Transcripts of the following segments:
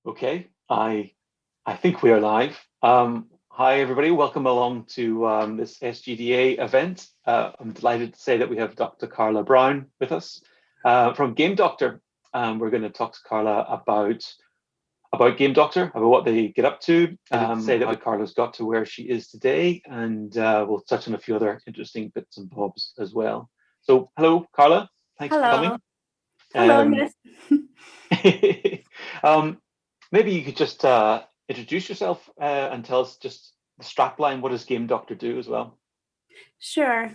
Okay, I think we are live. Hi everybody, welcome along to this SGDA event. I'm delighted to say that we have Dr. Carla Brown with us from Game Doctor. We're going to talk to Carla about Game Doctor, about what they get up to, say that how Carla's got to where she is today, and we'll touch on a few other interesting bits and bobs as well. So, hello, Carla. Thanks for coming. Hello. Yes. Maybe you could just introduce yourself and tell us just the strapline. What does Game Doctor do as well? Sure.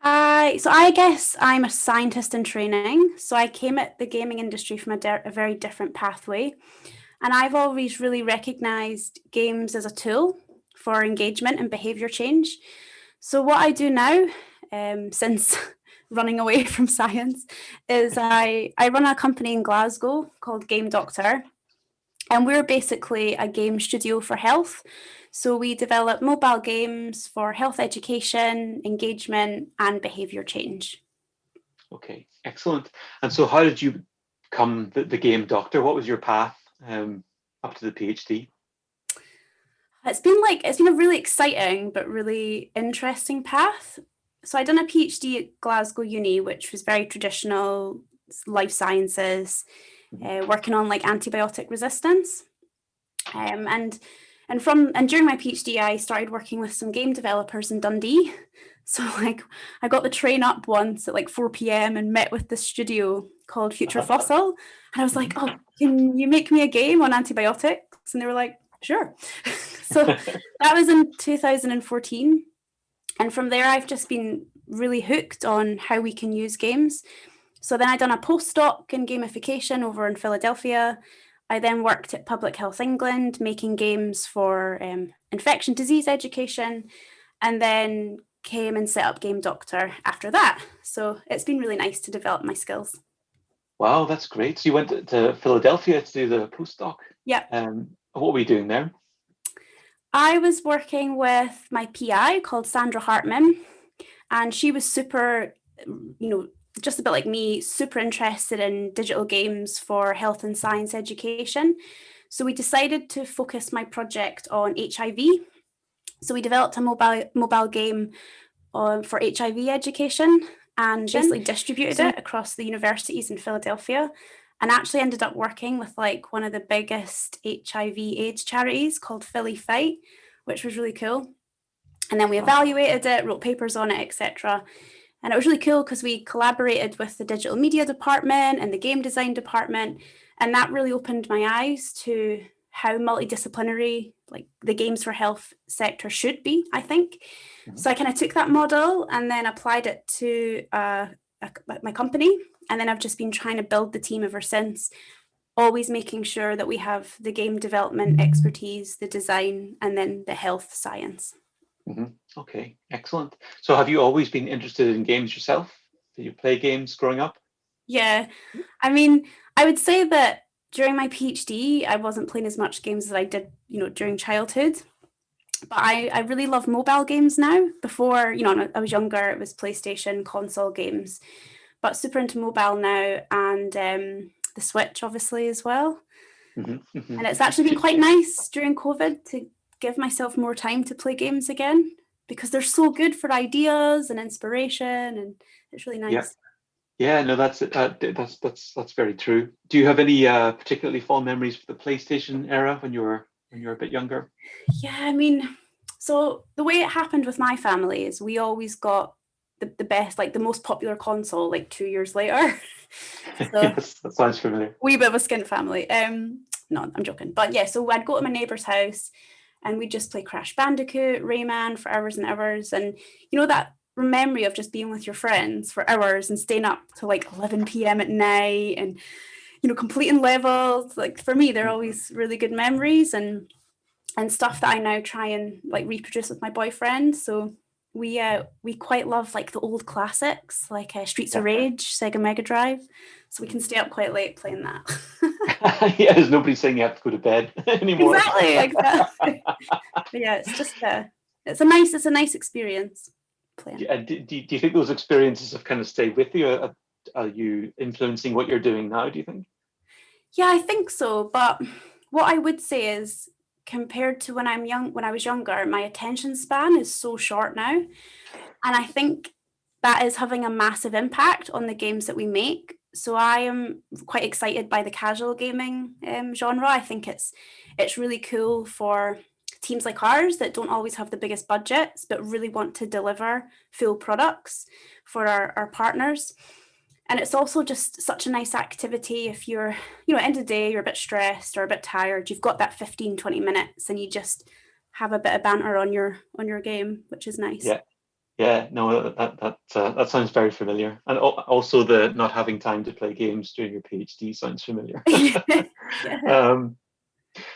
So I guess I'm a scientist in training. So I came at the gaming industry from a very different pathway. And I've always really recognized games as a tool for engagement and behavior change. So what I do now, since running away from science, is I run a company in Glasgow called Game Doctor. And we're basically a game studio for health. So we develop mobile games for health education, engagement, and behavior change. Okay, excellent. And so how did you become the Game Doctor? What was your path up to the PhD? It's been a really exciting but really interesting path. So I'd done a PhD at Glasgow Uni, which was very traditional life sciences, working on like antibiotic resistance. And during my PhD, I started working with some game developers in Dundee. So like I got the train up once at like 4 p.m. and met with the studio called Future Fossil. And I was like, oh, can you make me a game on antibiotics? And they were like, sure. So that was in 2014. And from there, I've just been really hooked on how we can use games. So then I done a postdoc in gamification over in Philadelphia. I then worked at Public Health England, making games for infection disease education, and then came and set up Game Doctor after that. So it's been really nice to develop my skills. Wow, that's great. So you went to Philadelphia to do the postdoc? Yeah. What were you doing there? I was working with my PI called Sandra Hartman, and she was super, just a bit like me, super interested in digital games for health and science education. So we decided to focus my project on HIV. So we developed a mobile game for HIV education and basically distributed it across the universities in Philadelphia, and actually ended up working with like one of the biggest HIV/AIDS charities called Philly Fight, which was really cool. And then we evaluated it, wrote papers on it, etc. And it was really cool because we collaborated with the digital media department and the game design department. And that really opened my eyes to how multidisciplinary like the games for health sector should be, I think. So I kind of took that model and then applied it to my company. And then I've just been trying to build the team ever since, always making sure that we have the game development expertise, the design, and then the health science. Okay, excellent. So have you always been interested in games yourself? Did you play games growing up? Yeah, I mean, I would say that during my PhD, I wasn't playing as much games as I did, during childhood. But I really love mobile games now. Before, when I was younger, it was PlayStation, console games, but super into mobile now, and the Switch, obviously, as well. And it's actually been quite nice during COVID to give myself more time to play games again, because they're so good for ideas and inspiration, and it's really nice. Yeah, no, that's very true. Do you have any particularly fond memories of the PlayStation era when you were a bit younger? Yeah, I mean, so the way it happened with my family is we always got the best, like the most popular console, like 2 years later. So yes, that sounds familiar. Wee bit of a skint family. No, I'm joking. But yeah, so I'd go to my neighbour's house and we'd just play Crash Bandicoot, Rayman for hours and hours. And that memory of just being with your friends for hours and staying up till like 11 p.m. at night and, completing levels. Like for me, they're always really good memories and stuff that I now try and like reproduce with my boyfriend. So we quite love like the old classics like Streets of Rage, Sega Mega Drive. So we can stay up quite late playing that. Yeah, there's nobody saying you have to go to bed anymore. Exactly. Yeah, it's just it's a nice experience playing. And do you think those experiences have kind of stayed with you? Are you influencing what you're doing now, do you think? Yeah, I think so. But what I would say is, compared to when I was younger, my attention span is so short now. And I think that is having a massive impact on the games that we make. So I am quite excited by the casual gaming genre. I think it's really cool for teams like ours that don't always have the biggest budgets, but really want to deliver full products for our partners. And it's also just such a nice activity if you're, end of the day, you're a bit stressed or a bit tired, you've got that 15, 20 minutes and you just have a bit of banter on your game, which is nice. Yeah. Yeah, no, that sounds very familiar, and also the not having time to play games during your PhD sounds familiar. Yeah.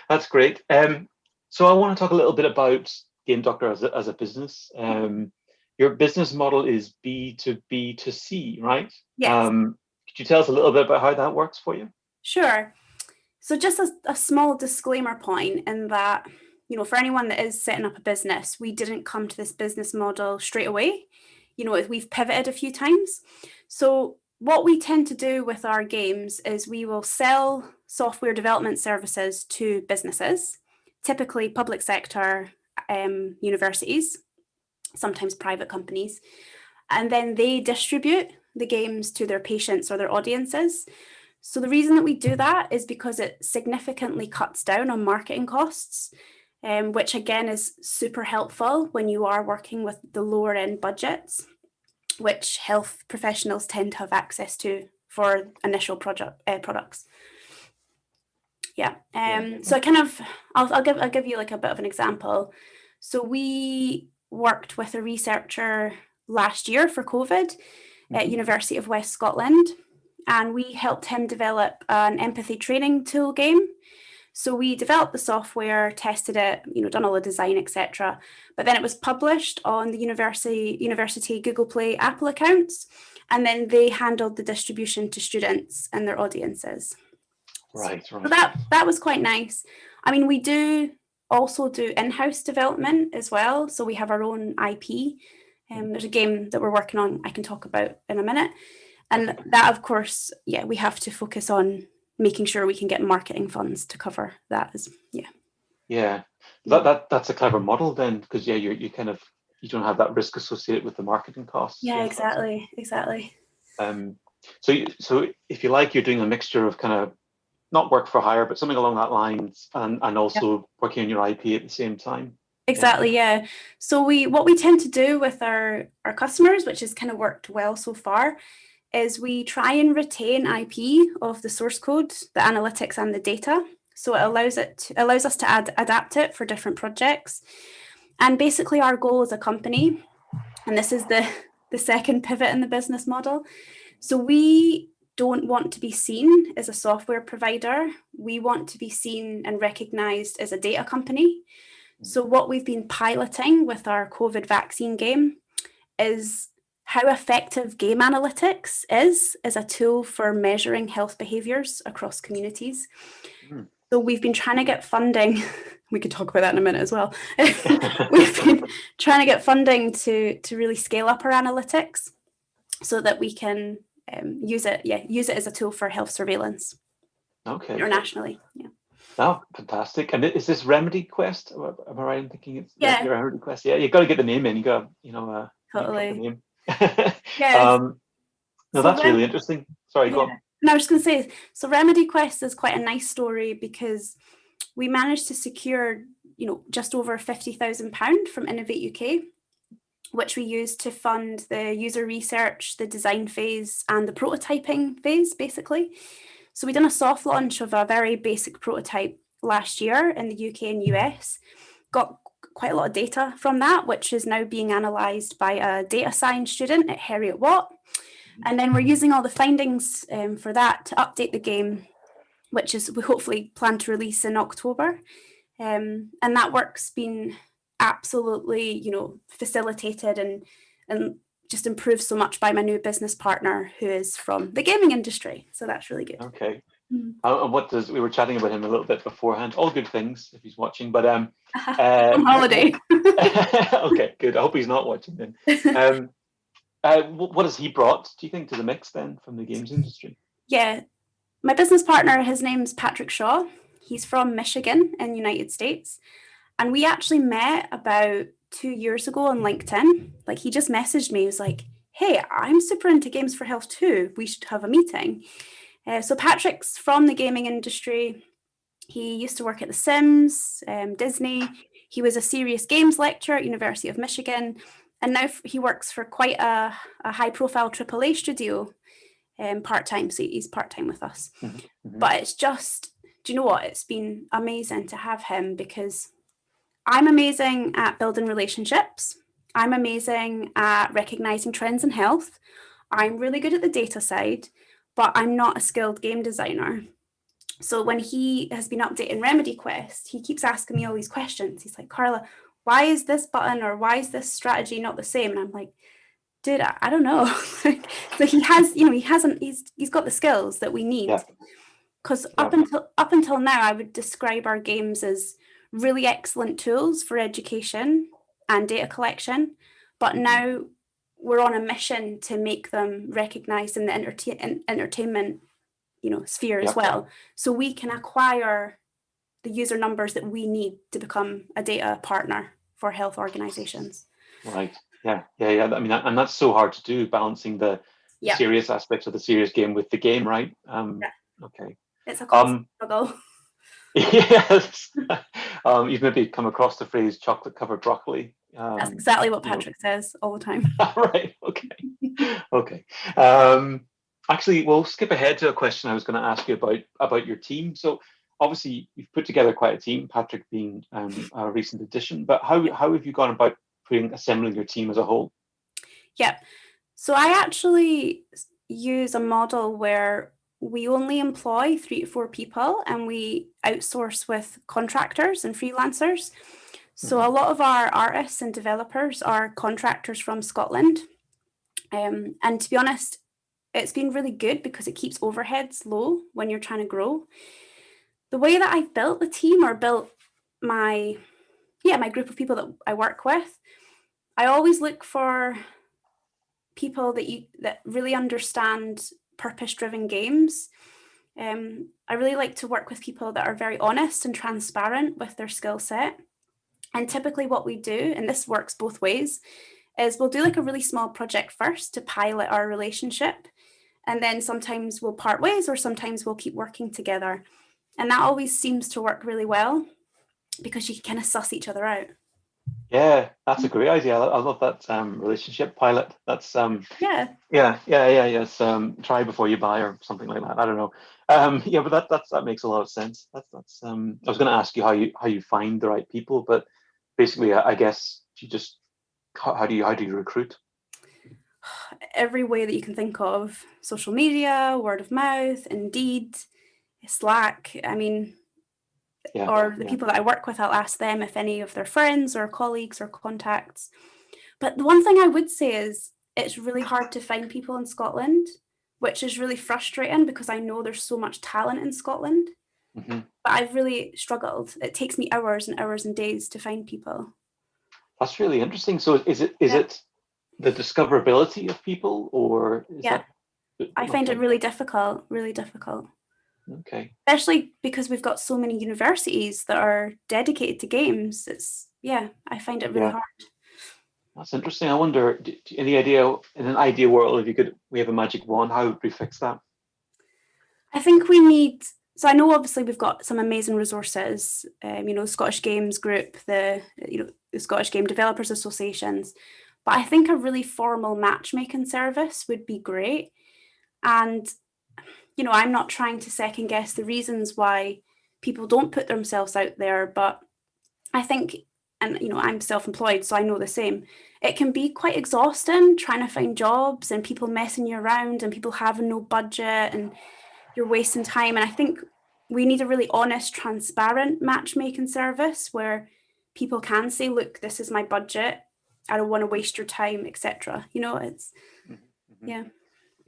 That's great. So I want to talk a little bit about Game Doctor as a business. Your business model is B to B to C, right? Yes. Could you tell us a little bit about how that works for you? Sure. So just a small disclaimer point in that, for anyone that is setting up a business, we didn't come to this business model straight away. We've pivoted a few times. So what we tend to do with our games is we will sell software development services to businesses, typically public sector, universities, sometimes private companies, and then they distribute the games to their patients or their audiences. So the reason that we do that is because it significantly cuts down on marketing costs, which again is super helpful when you are working with the lower end budgets, which health professionals tend to have access to for initial products. Yeah. So I'll give you like a bit of an example. So we worked with a researcher last year for COVID at University of West Scotland, and we helped him develop an empathy training tool game. So we developed the software, tested it, done all the design, etc. But then it was published on the university Google Play Apple accounts, and then they handled the distribution to students and their audiences. Right. So that was quite nice. I mean, we do also do in-house development as well. So we have our own IP. There's a game that we're working on I can talk about in a minute. And that, of course, we have to focus on making sure we can get marketing funds to cover that. Yeah, that's a clever model then, because you kind of you don't have that risk associated with the marketing costs. Yeah, exactly. So if you like, you're doing a mixture of kind of not work for hire, but something along that lines, and also working on your IP at the same time. Exactly, yeah. So what we tend to do with our customers, which has kind of worked well so far, is we try and retain IP of the source code, the analytics and the data. So it allows us to adapt it for different projects. And basically our goal as a company, and this is the second pivot in the business model. So we don't want to be seen as a software provider. We want to be seen and recognized as a data company. So what we've been piloting with our COVID vaccine game is how effective game analytics is as a tool for measuring health behaviors across communities. So we've been trying to get funding. We could talk about that in a minute as well. We've been trying to get funding to really scale up our analytics so that we can use it as a tool for health surveillance. Okay. Internationally. Yeah. Oh, fantastic! And is this Remedy Quest? Am I right in thinking it's your Remedy Quest? Yeah, you've got to get the name in. You got to totally. The name. Yeah. No, that's really interesting. Sorry, go on. No, I was just going to say, so Remedy Quest is quite a nice story because we managed to secure, just over £50,000 from Innovate UK, which we used to fund the user research, the design phase, and the prototyping phase, basically. So we done a soft launch of a very basic prototype last year in the UK and US, got quite a lot of data from that, which is now being analysed by a data science student at Heriot Watt. And then we're using all the findings for that to update the game, which is we hopefully plan to release in October. And that work's been absolutely, facilitated and just improved so much by my new business partner who is from the gaming industry. So that's really good. Okay. And we were chatting about him a little bit beforehand. All good things if he's watching, but on holiday. Okay, good. I hope he's not watching then. What has he brought, do you think, to the mix then from the games industry? Yeah. My business partner, his name's Patrick Shaw. He's from Michigan in the United States. And we actually met about 2 years ago on LinkedIn. Like he just messaged me. He was like, hey, I'm super into games for health too. We should have a meeting. So Patrick's from the gaming industry. He used to work at The Sims, Disney. He was a serious games lecturer at University of Michigan. And now he works for quite a high-profile AAA studio part-time. So he's part-time with us. Mm-hmm. But it's just, do you know what? It's been amazing to have him because I'm amazing at building relationships. I'm amazing at recognizing trends in health. I'm really good at the data side, but I'm not a skilled game designer. So when he has been updating Remedy Quest, he keeps asking me all these questions. He's like, Carla, why is this button or why is this strategy not the same? And I'm like, dude, I don't know. So he has, he's got the skills that we need. Yeah. Because Yeah. up until now, I would describe our games as really excellent tools for education and data collection. But now we're on a mission to make them recognized in the entertainment, sphere as well. So we can acquire the user numbers that we need to become a data partner for health organizations. Right. Yeah. I mean, and that's so hard to do, balancing the serious aspects of the serious game with the game, right? Okay. It's a constant struggle. Yes. You've maybe come across the phrase chocolate covered broccoli. That's exactly what Patrick says all the time. Right. Okay. Actually, we'll skip ahead to a question I was going to ask you about your team. So obviously you've put together quite a team, Patrick being a recent addition, but how have you gone about assembling your team as a whole? Yeah. So I actually use a model where we only employ 3 to 4 people and we outsource with contractors and freelancers. So a lot of our artists and developers are contractors from Scotland. And to be honest, it's been really good because it keeps overheads low when you're trying to grow. The way that I've built the team or built my group of people that I work with, I always look for people that really understand purpose-driven games. I really like to work with people that are very honest and transparent with their skill set. And typically what we do, and this works both ways, is we'll do like a really small project first to pilot our relationship. And then sometimes we'll part ways or sometimes we'll keep working together. And that always seems to work really well because you can kind of suss each other out. Yeah, that's a great idea. I love that relationship pilot. That's try before you buy or something like that. I don't know. But that makes a lot of sense. I was going to ask you how you find the right people, but basically, I guess you just how do you recruit? Every way that you can think of: social media, word of mouth, Indeed, Slack. I mean, or the people that I work with, I'll ask them if any of their friends or colleagues or contacts. But the one thing I would say is it's really hard to find people in Scotland, which is really frustrating because I know there's so much talent in Scotland. But I've really struggled. It takes me hours and hours and days to find people. That's really interesting. So is it the discoverability of people, or is that? I find it really difficult. Okay. Especially because we've got so many universities that are dedicated to games. I find it really hard. That's interesting. I wonder, any idea, in an ideal world, if we have a magic wand, how would we fix that? I think we need, so I know obviously we've got some amazing resources, Scottish Games Group, the Scottish Game Developers Associations, but I think a really formal matchmaking service would be great. And I'm not trying to second guess the reasons why people don't put themselves out there, but I think, and I'm self-employed, so I know the same. It can be quite exhausting trying to find jobs and people messing you around and people having no budget and you're wasting time. And I think we need a really honest, transparent matchmaking service where people can say, look, this is my budget. I don't want to waste your time, etc.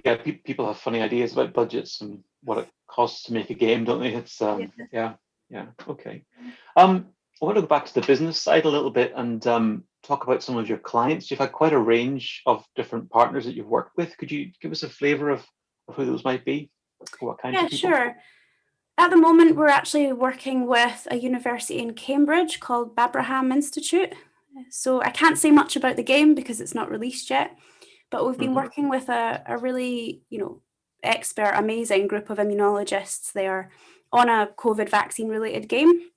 Yeah, people have funny ideas about budgets and what it costs to make a game, don't they? It's okay. I want to go back to the business side a little bit and talk about some of your clients. You've had quite a range of different partners that you've worked with. Could you give us a flavor of who those might be? What kinds Yeah, of people? sure. At the moment, we're actually working with a university in Cambridge called Babraham Institute. So I can't say much about the game because it's not released yet, but we've been working with a really, expert, amazing group of immunologists there on a COVID vaccine related game,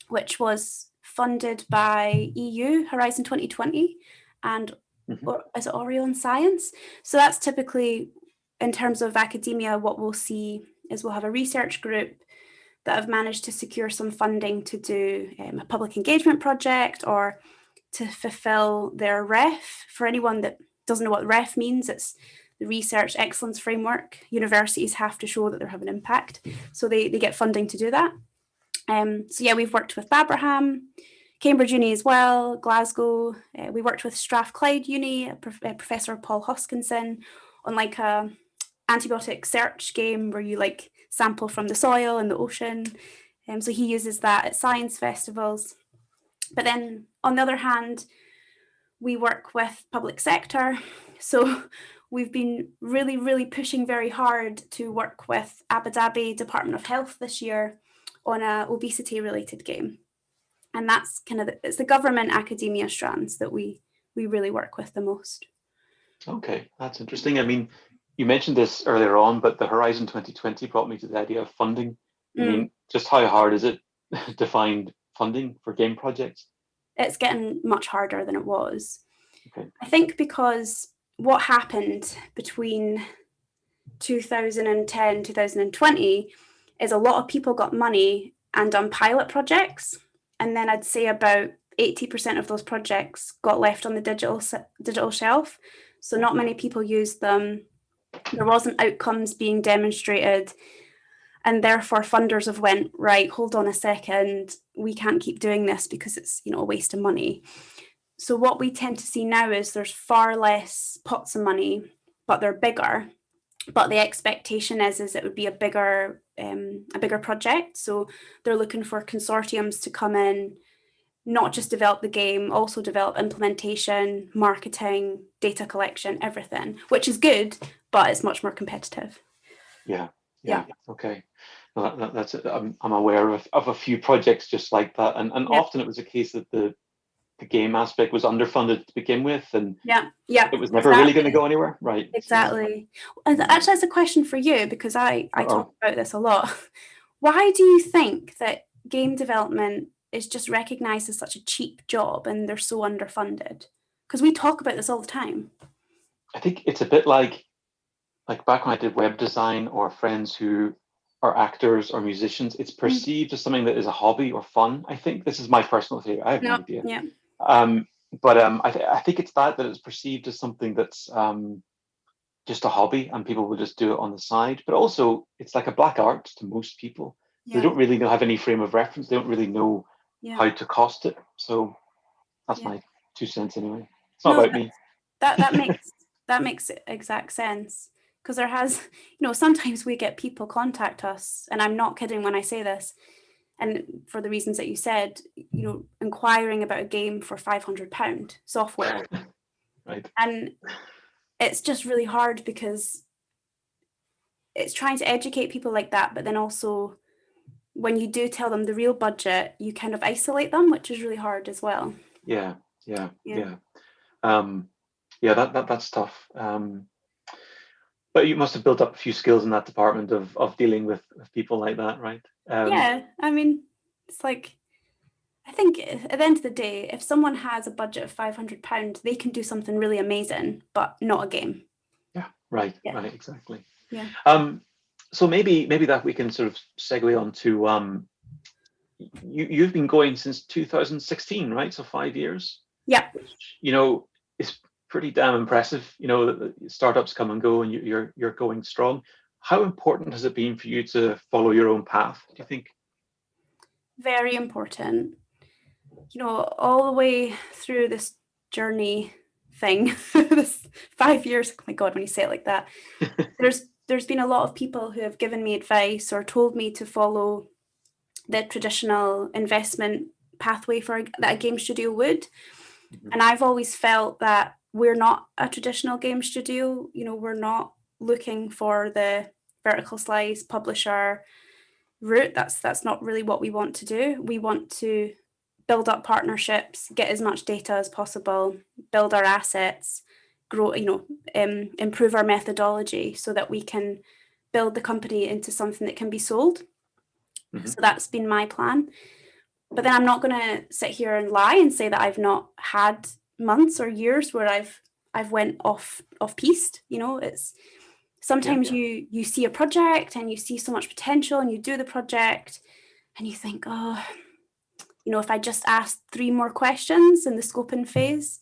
which was funded by EU Horizon 2020 and or is it Orion Science? So that's typically, in terms of academia, what we'll see is we'll have a research group that have managed to secure some funding to do a public engagement project or to fulfill their REF. For anyone that doesn't know what REF means, it's the Research Excellence Framework. Universities have to show that they're having an impact. So they get funding to do that. So yeah, we've worked with Babraham, Cambridge Uni as well, Glasgow. We worked with Strathclyde Uni, Professor Paul Hoskinson, on like a antibiotic search game where you like sample from the soil and the ocean. So he uses that at science festivals. But then on the other hand, we work with public sector. So we've been really, really pushing very hard to work with Abu Dhabi Department of Health this year on a obesity related game. And that's kind of it's the government academia strands that we really work with the most. Okay, that's interesting. I mean, you mentioned this earlier on, but the Horizon 2020 brought me to the idea of funding. I mean, just how hard is it to find funding for game projects? It's getting much harder than it was. Okay. I think because what happened between 2010, 2020 is a lot of people got money and done pilot projects. And then I'd say about 80% of those projects got left on the digital shelf. So not many people used them. There wasn't outcomes being demonstrated. And therefore funders have went, right, hold on a second, we can't keep doing this because it's, a waste of money. So what we tend to see now is there's far less pots of money, but they're bigger. But the expectation is it would be a bigger project. So they're looking for consortiums to come in, not just develop the game, also develop implementation, marketing, data collection, everything, which is good, but it's much more competitive. Yeah. Okay. Well, that's it. I'm aware of a few projects just like that, and often it was a case that the game aspect was underfunded to begin with, and it was never really going to go anywhere, right? Exactly. And actually, that's a question for you because I talk about this a lot. Why do you think that game development is just recognized as such a cheap job and they're so underfunded? Because we talk about this all the time. I think it's a bit like back when I did web design, or friends who are actors or musicians, it's perceived as something that is a hobby or fun. I think this is my personal theory. I have no idea. Yeah. But I think it's that it's perceived as something that's just a hobby, and people will just do it on the side. But also, it's like a black art to most people. They don't really have any frame of reference. They don't really know how to cost it. So that's my 2 cents anyway. It's not about me. That makes exact sense. Because there has, sometimes we get people contact us, and I'm not kidding when I say this, and for the reasons that you said, inquiring about a game for £500 software. Right. And it's just really hard because it's trying to educate people like that, but then also when you do tell them the real budget, you kind of isolate them, which is really hard as well. Yeah. That's tough. But you must have built up a few skills in that department of dealing with people like that, right? I mean, it's like, I think at the end of the day, if someone has a budget of £500, they can do something really amazing, but not a game. Yeah, right, exactly. Yeah. So maybe that we can sort of segue on to you've been going since 2016, right? So 5 years. Yeah. Which, is pretty damn impressive. The startups come and go, and you're going strong. How important has it been for you to follow your own path, do you think? Very important. All the way through this journey thing, this 5 years, oh my God, when you say it like that, there's been a lot of people who have given me advice or told me to follow the traditional investment pathway that a game studio would. And I've always felt that we're not a traditional game studio. We're not looking for the vertical slice, publisher route. That's not really what we want to do. We want to build up partnerships, get as much data as possible, build our assets, grow, improve our methodology so that we can build the company into something that can be sold. Mm-hmm. So that's been my plan. But then I'm not going to sit here and lie and say that I've not had months or years where I've went off piste. It's sometimes you see a project and you see so much potential and you do the project and you think, if I just asked 3 more questions in the scoping phase,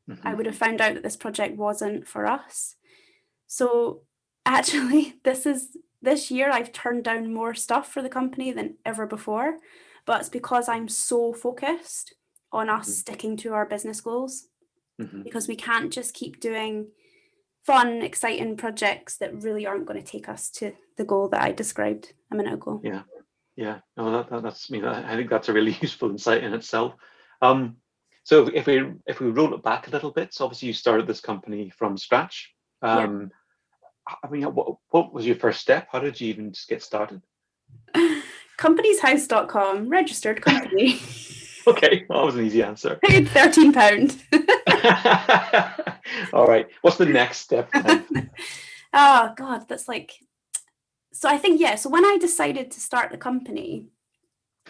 mm-hmm. I would have found out that this project wasn't for us. So actually, this year I've turned down more stuff for the company than ever before, but it's because I'm so focused on us mm-hmm. sticking to our business goals, mm-hmm. because we can't just keep doing fun, exciting projects that really aren't going to take us to the goal that I described a minute ago. Yeah. No, that's me. I think that's a really useful insight in itself. So if we roll it back a little bit, so obviously you started this company from scratch. I mean, what was your first step? How did you even just get started? Companieshouse.com, registered company. Okay, that was an easy answer. Paid £13. All right. What's the next step then? Oh God, that's like. So I think So when I decided to start the company,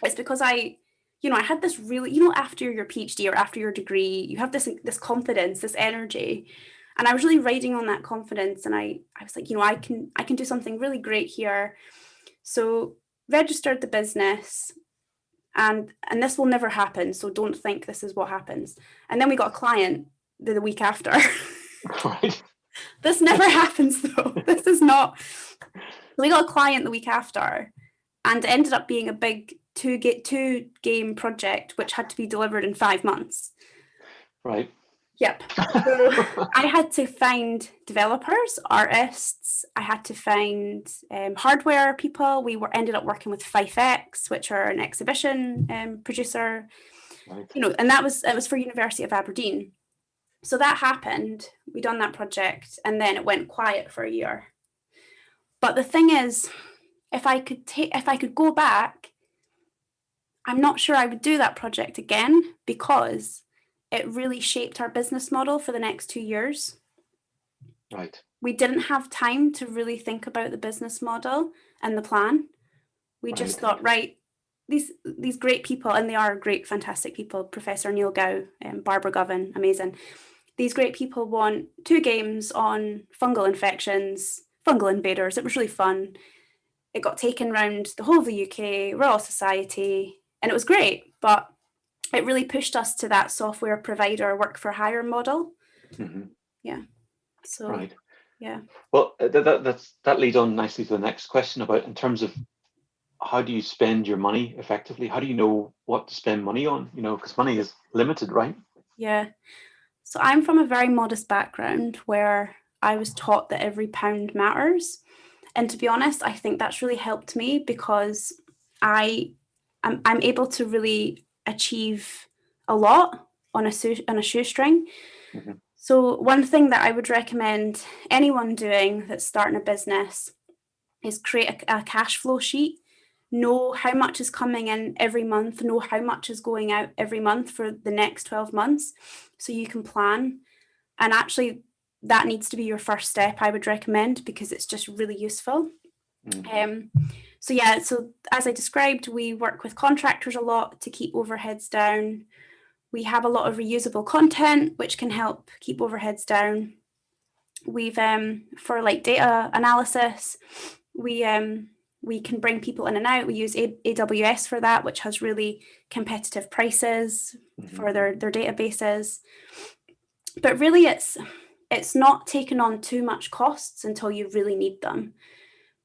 it's because I had this really, after your PhD or after your degree, you have this confidence, this energy, and I was really riding on that confidence, and I was like, I can do something really great here. So registered the business. And this will never happen, so don't think this is what happens. And then we got a client the week after. Right. This never happens though. This is not. We got a client the week after, and it ended up being a big two game project, which had to be delivered in 5 months. Right. Yep. So I had to find developers, artists. I had to find hardware people. We ended up working with 5X, which are an exhibition producer. Right. And it was for University of Aberdeen. So that happened. We done that project, and then it went quiet for a year. But the thing is, if I could go back, I'm not sure I would do that project again, because it really shaped our business model for the next 2 years. Right. We didn't have time to really think about the business model and the plan. We just thought, these great people, and they are great, fantastic people, Professor Neil Gow and Barbara Govan, amazing. These great people want 2 games on fungal infections, fungal invaders. It was really fun. It got taken around the whole of the UK, Royal Society, and it was great, but it really pushed us to that software provider work for hire model. Mm-hmm. Yeah. So. Right. Yeah. Well, that leads on nicely to the next question about, in terms of how do you spend your money effectively? How do you know what to spend money on? Because money is limited, right? Yeah. So I'm from a very modest background where I was taught that every pound matters, and to be honest, I think that's really helped me, because I'm able to really achieve a lot on a shoestring. Mm-hmm. So one thing that I would recommend anyone doing that's starting a business is create a cash flow sheet. Know how much is coming in every month, know how much is going out every month for the next 12 months, so you can plan. And actually, that needs to be your first step, I would recommend, because it's just really useful. Mm-hmm. So as I described, we work with contractors a lot to keep overheads down. We have a lot of reusable content, which can help keep overheads down. We've for like data analysis, we can bring people in and out. We use AWS for that, which has really competitive prices mm-hmm. for their databases. But really, it's not taking on too much costs until you really need them.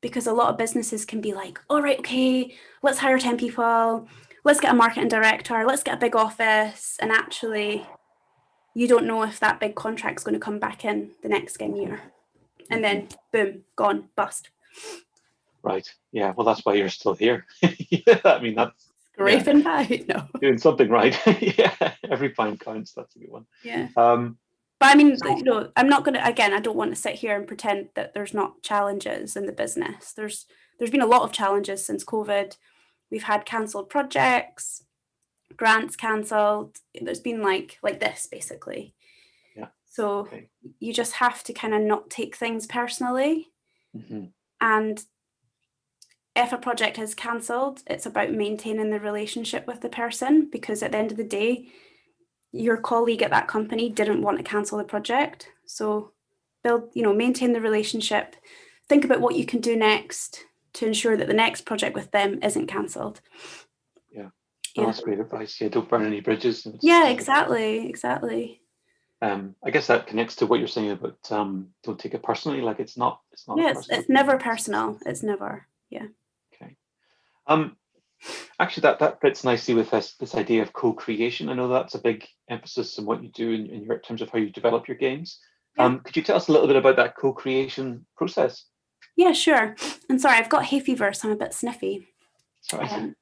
Because a lot of businesses can be like, all right, okay, let's hire 10 people, let's get a marketing director, let's get a big office. And actually, you don't know if that big contract's going to come back in the next year. And then, boom, gone, bust. Right. Yeah. Well, that's why you're still here. Yeah, I mean, that's scraping by. No. Doing something right. Yeah. Every pound counts. That's a good one. Yeah. But I mean, I'm not going to, again, I don't want to sit here and pretend that there's not challenges in the business. There's been a lot of challenges since COVID. We've had cancelled projects, grants cancelled. There's been like this, basically. Yeah. So Okay. you just have to kind of not take things personally. Mm-hmm. And if a project is cancelled, it's about maintaining the relationship with the person, because at the end of the day, your colleague at that company didn't want to cancel the project. So maintain the relationship, think about what you can do next to ensure that the next project with them isn't cancelled. Yeah. Oh, that's great advice. Yeah, don't burn any bridges. Yeah, exactly. I guess that connects to what you're saying about don't take it personally. Like it's not Yeah, a personal it's never personal. It's never. Yeah. Okay. Actually, that fits nicely with this idea of co-creation. I know that's a big emphasis in what you do in your terms of how you develop your games. Yeah. Could you tell us a little bit about that co-creation process? Yeah, sure. And sorry, I've got hay fever, so I'm a bit sniffy. Sorry.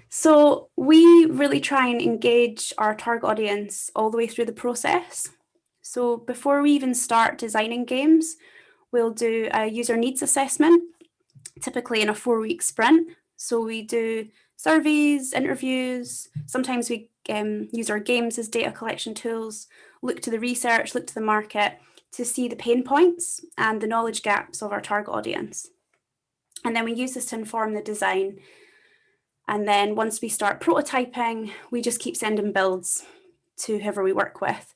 So we really try and engage our target audience all the way through the process. So before we even start designing games, we'll do a user needs assessment, typically in a 4-week sprint. So we do surveys, interviews. Sometimes we use our games as data collection tools, look to the research, look to the market to see the pain points and the knowledge gaps of our target audience. And then we use this to inform the design. And then once we start prototyping, we just keep sending builds to whoever we work with.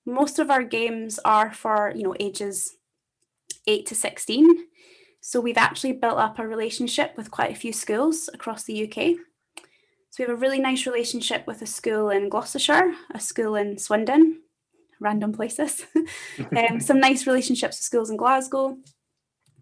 Most of our games are for, ages 8 to 16. So we've actually built up a relationship with quite a few schools across the UK. So we have a really nice relationship with a school in Gloucestershire, a school in Swindon, random places, some nice relationships with schools in Glasgow.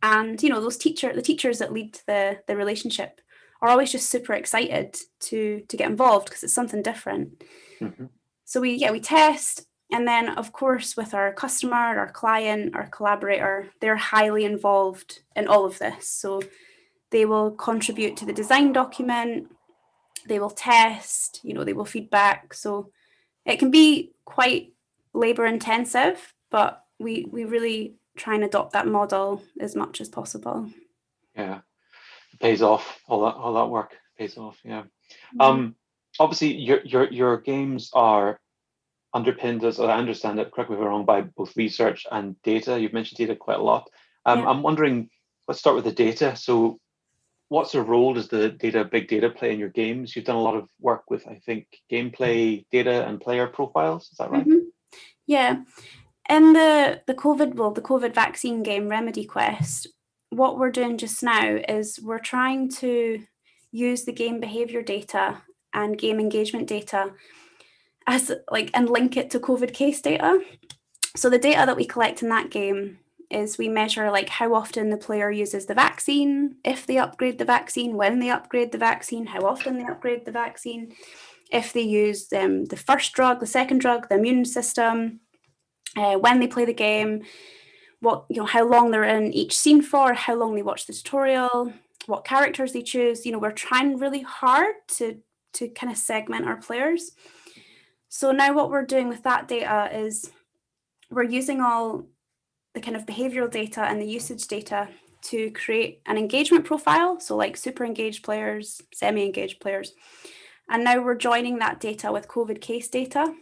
And, the teachers that lead the relationship are always just super excited to get involved because it's something different. Mm-hmm. So we test. And then, of course, with our customer, our client, our collaborator, they're highly involved in all of this. So they will contribute to the design document, they will test, they will feedback. So it can be quite labor intensive, but we really try and adopt that model as much as possible. Yeah, it pays off. All that work pays off. Yeah. Mm-hmm. Obviously, your games are underpinned, as I understand it, correct me if I'm wrong, by both research and data. You've mentioned data quite a lot. Yeah. I'm wondering, let's start with the data. So what's the role does the big data play in your games? You've done a lot of work with, I think, gameplay data and player profiles. Is that right? Mm-hmm. Yeah. In the COVID vaccine game Remedy Quest, what we're doing just now is we're trying to use the game behavior data and game engagement data and link it to COVID case data. So the data that we collect in that game is we measure how often the player uses the vaccine, if they upgrade the vaccine, when they upgrade the vaccine, how often they upgrade the vaccine, if they use the first drug, the second drug, the immune system, when they play the game, how long they're in each scene for, how long they watch the tutorial, what characters they choose. We're trying really hard to kind of segment our players. So now what we're doing with that data is we're using all the kind of behavioral data and the usage data to create an engagement profile. So super engaged players, semi-engaged players. And now we're joining that data with COVID case data.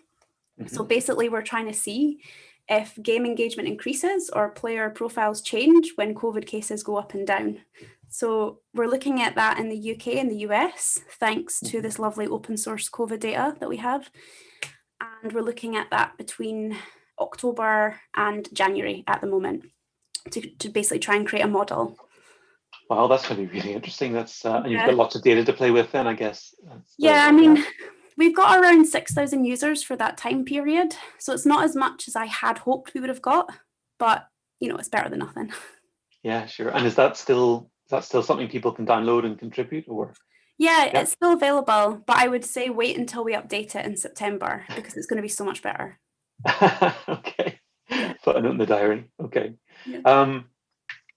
Mm-hmm. So basically we're trying to see if game engagement increases or player profiles change when COVID cases go up and down. So we're looking at that in the UK and the US, thanks to this lovely open source COVID data that we have. And we're looking at that between October and January at the moment to basically try and create a model. Wow, that's going to be really interesting. That's and you've got lots of data to play with then, I guess. We've got around 6,000 users for that time period. So it's not as much as I had hoped we would have got, but it's better than nothing. Yeah, sure. And is that still something people can download and contribute, or? Yeah, it's still available, but I would say wait until we update it in September because it's going to be so much better. Okay. Yeah. Put it in the diary. Okay. Yeah.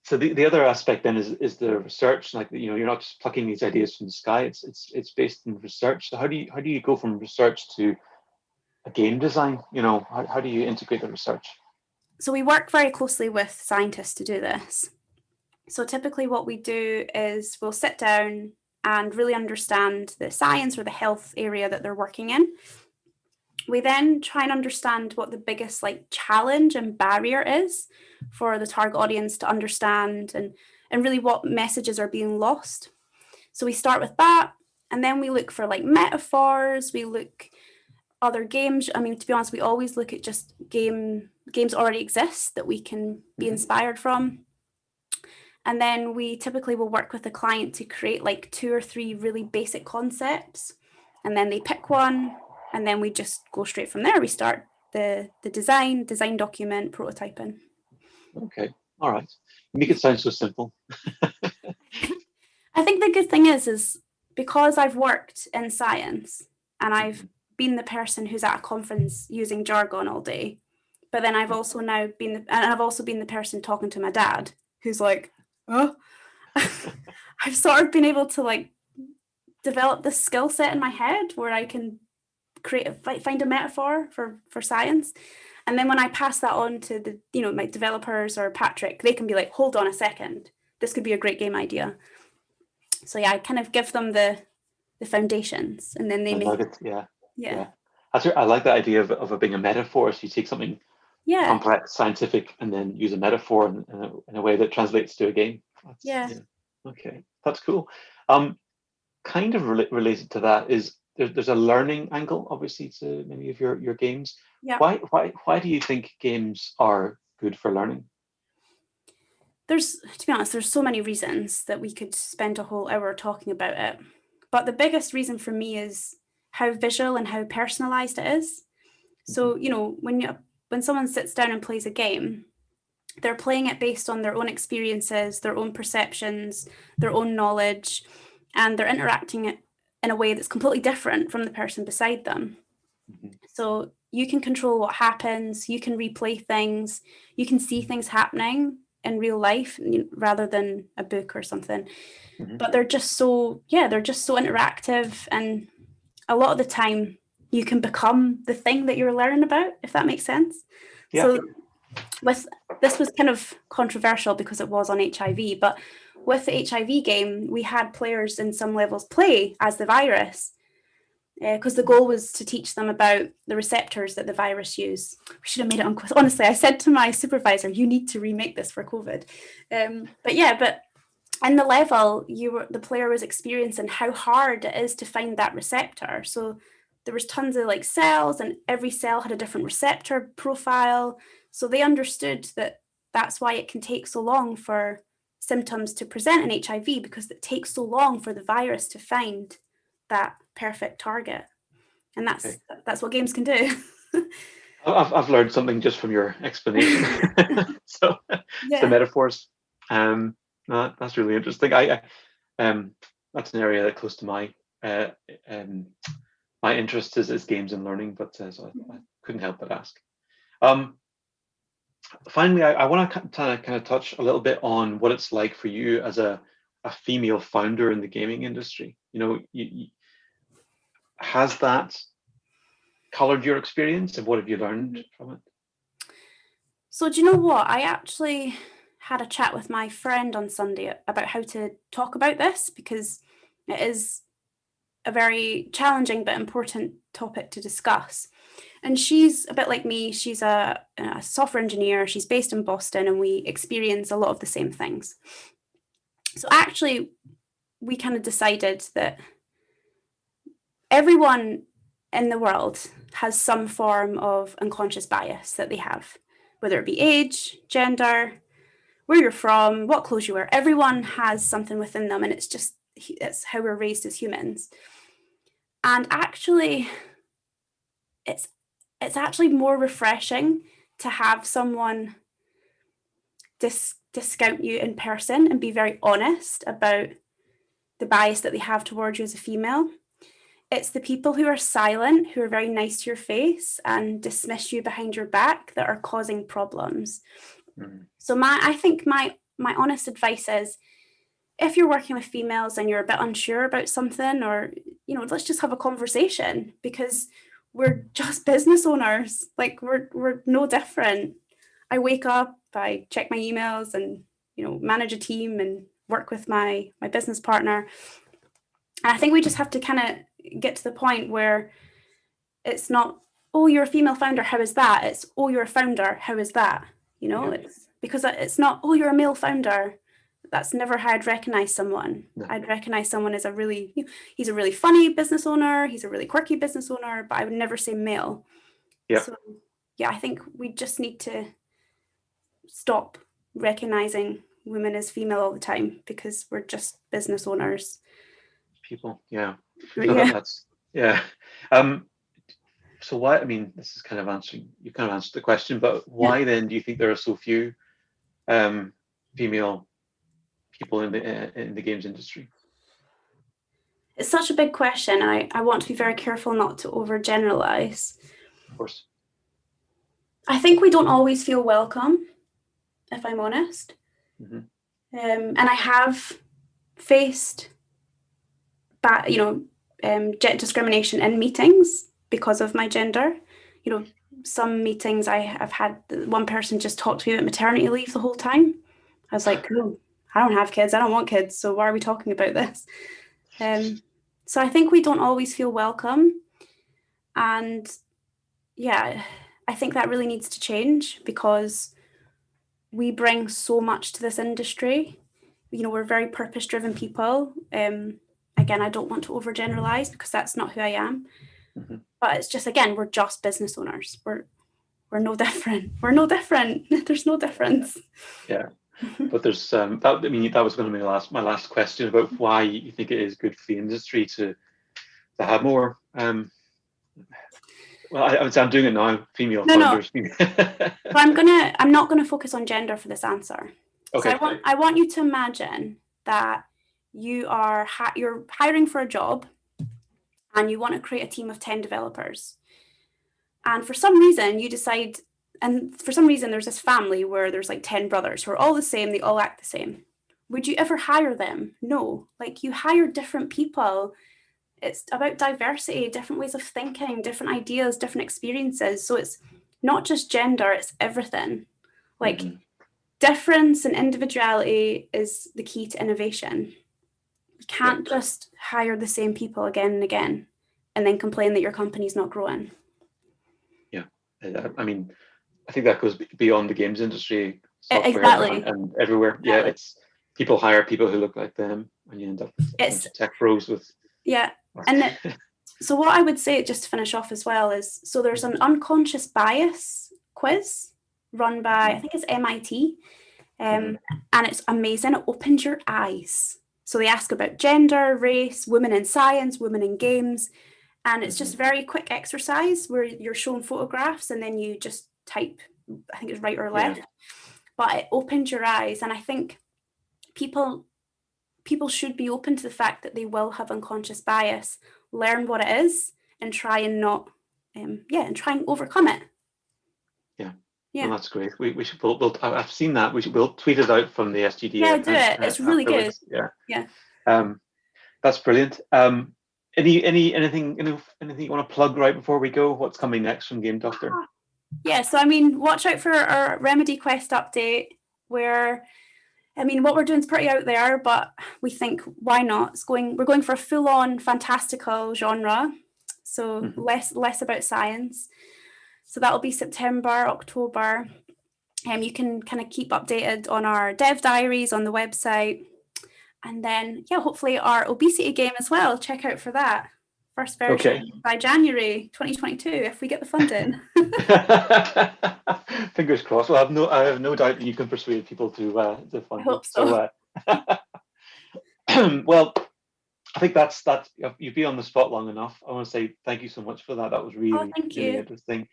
So the other aspect then is the research. You're not just plucking these ideas from the sky. It's based in research. So how do you go from research to a game design? How do you integrate the research? So we work very closely with scientists to do this. So typically what we do is we'll sit down and really understand the science or the health area that they're working in. We then try and understand what the biggest challenge and barrier is for the target audience to understand, and really what messages are being lost. So we start with that, and then we look for metaphors, we look other games. I mean, to be honest, we always look at just games already exist that we can be inspired from. And then we typically will work with the client to create 2 or 3 really basic concepts, and then they pick one, and then we just go straight from there. We start the design document, prototyping. Okay, all right. You make it sound so simple. I think the good thing is because I've worked in science and I've been the person who's at a conference using jargon all day, but then I've also been the person talking to my dad who's like, oh, I've sort of been able to develop this skill set in my head where I can find a metaphor for science. And then when I pass that on to the my developers or Patrick, they can be like, hold on a second, this could be a great game idea. So yeah, I kind of give them the foundations, and then they make it. Yeah. I like that idea of it being a metaphor. So you take something complex, scientific, and then use a metaphor in a way that translates to a game. Okay, that's cool. Kind of related to that is there's a learning angle, obviously, to many of your games. Yeah. Why do you think games are good for learning? To be honest, there's so many reasons that we could spend a whole hour talking about it. But the biggest reason for me is how visual and how personalized it is. So, when someone sits down and plays a game, they're playing it based on their own experiences, their own perceptions, their own knowledge, and they're interacting it in a way that's completely different from the person beside them. So you can control what happens, you can replay things, you can see things happening in real life rather than a book or something. But they're just so interactive, and a lot of the time you can become the thing that you're learning about, if that makes sense. Yeah. So this was kind of controversial because it was on HIV, but with the HIV game, we had players in some levels play as the virus, because the goal was to teach them about the receptors that the virus use. We should have made it on quiz. Honestly, I said to my supervisor, you need to remake this for COVID. But in the level, the player was experiencing how hard it is to find that receptor. So there was tons of cells, and every cell had a different receptor profile. So they understood that that's why it can take so long for symptoms to present in HIV, because it takes so long for the virus to find that perfect target. And that's what games can do. I've learned something just from your explanation. So the metaphors. That's really interesting. I that's an area that close to my my interest is games and learning, but so I couldn't help but ask. Finally, I want to kind of touch a little bit on what it's like for you as a female founder in the gaming industry. Has that colored your experience, and what have you learned from it? So do you know what? I actually had a chat with my friend on Sunday about how to talk about this, because it is a very challenging but important topic to discuss. And she's a bit like me. She's a software engineer. She's based in Boston, and we experience a lot of the same things. So actually, we kind of decided that everyone in the world has some form of unconscious bias that they have, whether it be age, gender, where you're from, what clothes you wear. Everyone has something within them, and it's how we're raised as humans. And actually, it's actually more refreshing to have someone discount you in person and be very honest about the bias that they have towards you as a female. It's the people who are silent, who are very nice to your face and dismiss you behind your back, that are causing problems. So I think my honest advice is, if you're working with females and you're a bit unsure about something, or let's just have a conversation, because we're just business owners. Like we're no different. I wake up, I check my emails, and manage a team and work with my business partner. And I think we just have to kind of get to the point where it's not, oh, you're a female founder, how is that? It's, oh, you're a founder, how is that? It's because it's not, oh, you're a male founder. That's never how I'd recognize someone. No. I'd recognize someone as he's a really funny business owner, he's a really quirky business owner, but I would never say male. Yeah. So I think we just need to stop recognizing women as female all the time, because we're just business owners. People, yeah. No, yeah. So why, I mean, this is kind of answered the question, but why then do you think there are so few female people in the games industry? It's such a big question. I want to be very careful not to overgeneralize. Of course. I think we don't always feel welcome, if I'm honest. Mm-hmm. And I have faced discrimination in meetings because of my gender. Some meetings I've had one person just talk to me about maternity leave the whole time. I was like, oh, I don't have kids, I don't want kids, so why are we talking about this? So I think we don't always feel welcome. And yeah, I think that really needs to change, because we bring so much to this industry. We're very purpose-driven people. Again, I don't want to overgeneralize, because that's not who I am. Mm-hmm. But it's just, again, we're just business owners. We're no different. We're no different. There's no difference. Yeah. But there's that was going to be my last question about why you think it is good for the industry to have more. Well, I'm doing it now. Female founders. No. So I'm not gonna focus on gender for this answer. Okay. So I want you to imagine that you're hiring for a job, and you want to create a team of 10 developers. And for some reason you decide, and for some reason there's this family where there's like 10 brothers who are all the same, they all act the same. Would you ever hire them? No. Like, you hire different people. It's about diversity, different ways of thinking, different ideas, different experiences. So it's not just gender, it's everything. Like, mm-hmm. Difference and individuality is the key to innovation. You can't just hire the same people again and again and then complain that your company's not growing. Yeah. I mean, I think that goes beyond the games industry, software, exactly. and everywhere. Exactly. Yeah, it's people hire people who look like them, and you end up with tech pros with... Yeah. And so what I would say, just to finish off as well, is, so there's an unconscious bias quiz run by, I think it's MIT, and it's amazing. It opens your eyes. So they ask about gender, race, women in science, women in games, and it's just very quick exercise where you're shown photographs and then you just type, I think it's right or left, but it opens your eyes. And I think people should be open to the fact that they will have unconscious bias, learn what it is, and try and not, and try and overcome it. Yeah, well, that's great. We should. I've seen that. We'll tweet it out from the SGDA. Yeah, do it. It's really good. Yeah. That's brilliant. Anything you want to plug right before we go? What's coming next from Game Doctor? Yeah, so I mean, watch out for our Remedy Quest update, where, I mean, what we're doing is pretty out there, but we think, why not? We're going for a full-on fantastical genre, so less about science. So that'll be September, October. You can kind of keep updated on our dev diaries on the website. And then, hopefully our obesity game as well. Check out for that. First version by January 2022, if we get the funding. Fingers crossed. Well, I have no doubt that you can persuade people to fund I hope so. Well, I think that's you've been on the spot long enough. I want to say thank you so much for that. That was really interesting.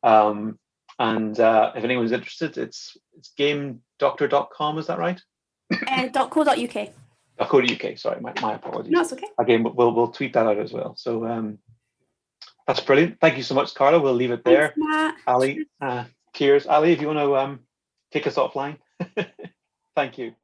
And if anyone's interested, it's gamedoctor.com, is that right? .co.uk. .co.uk, sorry, my apologies. No, it's okay. Again, we'll tweet that out as well. So that's brilliant. Thank you so much, Carla. We'll leave it there. Thanks, Matt. Ali, cheers. Ali, if you want to take us offline. Thank you.